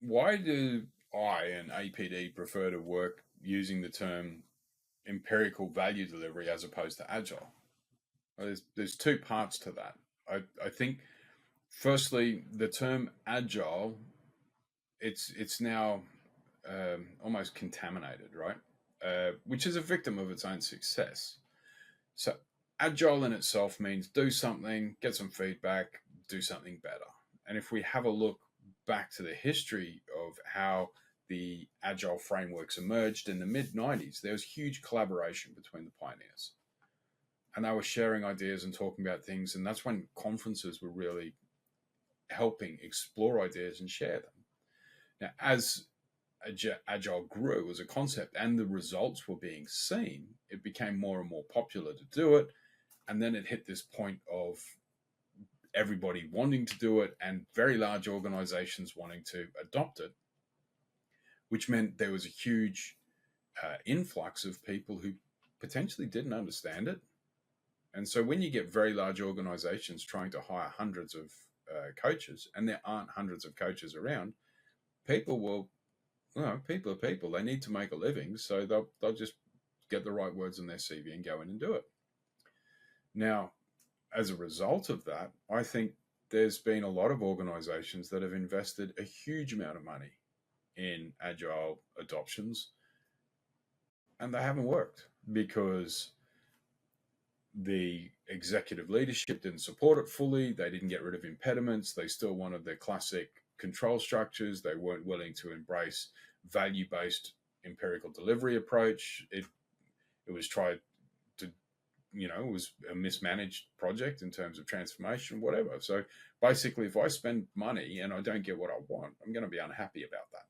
Why do I and APD prefer to work using the term empirical value delivery as opposed to agile? Well, there's two parts to that. I think firstly, the term agile, it's now almost contaminated, right? Which is a victim of its own success. So agile in itself means do something, get some feedback, do something better. And if we have a look back to the history of how the agile frameworks emerged in the mid 90s, there was huge collaboration between the pioneers. And they were sharing ideas and talking about things. And that's when conferences were really helping explore ideas and share them. Now, as agile grew as a concept and the results were being seen, it became more and more popular to do it. And then it hit this point of everybody wanting to do it and very large organizations wanting to adopt it, which meant there was a huge influx of people who potentially didn't understand it. And so when you get very large organizations trying to hire hundreds of coaches, and there aren't hundreds of coaches around, people will, people are people. They need to make a living, so they'll just get the right words in their CV and go in and do it. Now, as a result of that, I think there's been a lot of organizations that have invested a huge amount of money in agile adoptions, and they haven't worked because the executive leadership didn't support it fully. They didn't get rid of impediments. They still wanted their classic control structures. They weren't willing to embrace value-based empirical delivery approach. It was tried to, it was a mismanaged project in terms of transformation, whatever. So basically, if I spend money and I don't get what I want, I'm going to be unhappy about that.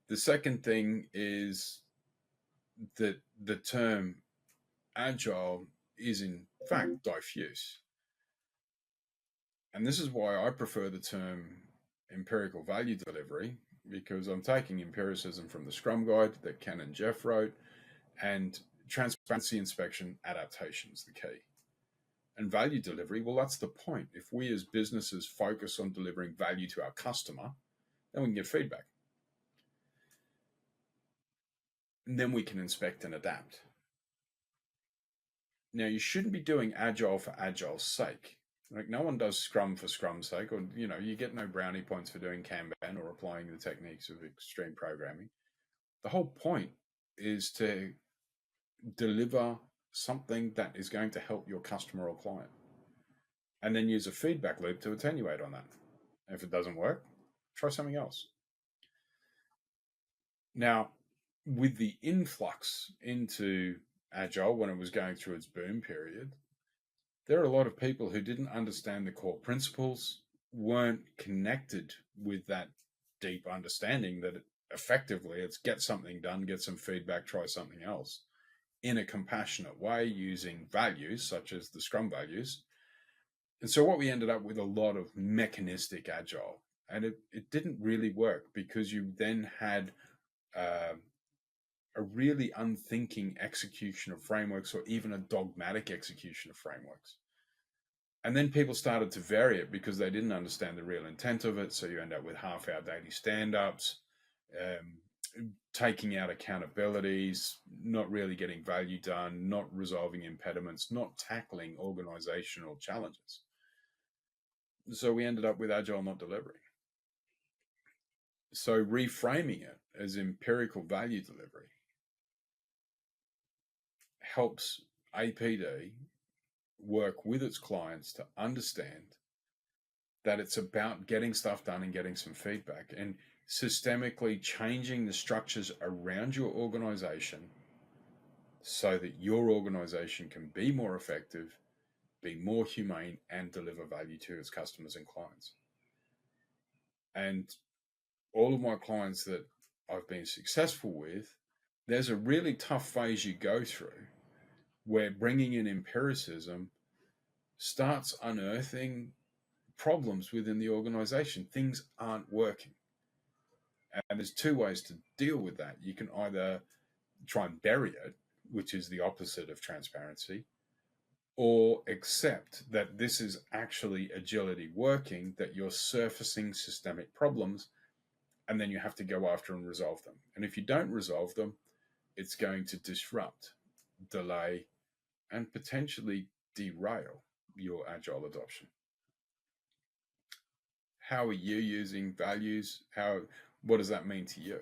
The second thing is that the term agile is in fact diffuse. And this is why I prefer the term empirical value delivery, because I'm taking empiricism from the Scrum Guide that Ken and Jeff wrote, and transparency, inspection, adaptation is the key. And value delivery, well, that's the point. If we as businesses focus on delivering value to our customer, then we can get feedback. And then we can inspect and adapt. Now, you shouldn't be doing agile for agile's sake. Like, no one does Scrum for Scrum's sake, or, you get no brownie points for doing Kanban or applying the techniques of extreme programming. The whole point is to deliver something that is going to help your customer or client, and then use a feedback loop to attenuate on that. And if it doesn't work, try something else. Now, with the influx into Agile when it was going through its boom period, there are a lot of people who didn't understand the core principles, weren't connected with that deep understanding that effectively it's get something done, get some feedback, try something else in a compassionate way using values such as the Scrum values. And so what we ended up with a lot of mechanistic Agile, and it didn't really work because you then had a really unthinking execution of frameworks, or even a dogmatic execution of frameworks. And then people started to vary it because they didn't understand the real intent of it. So you end up with half-hour daily stand-ups, taking out accountabilities, not really getting value done, not resolving impediments, not tackling organizational challenges. So we ended up with Agile not delivering. So reframing it as empirical value delivery helps APD work with its clients to understand that it's about getting stuff done and getting some feedback, and systemically changing the structures around your organization so that your organization can be more effective, be more humane, and deliver value to its customers and clients. And all of my clients that I've been successful with, there's a really tough phase you go through where bringing in empiricism starts unearthing problems within the organization. Things aren't working. And there's two ways to deal with that. You can either try and bury it, which is the opposite of transparency, or accept that this is actually agility working, that you're surfacing systemic problems and then you have to go after and resolve them. And if you don't resolve them, it's going to disrupt, delay, and potentially derail your agile adoption. How are you using values? What does that mean to you?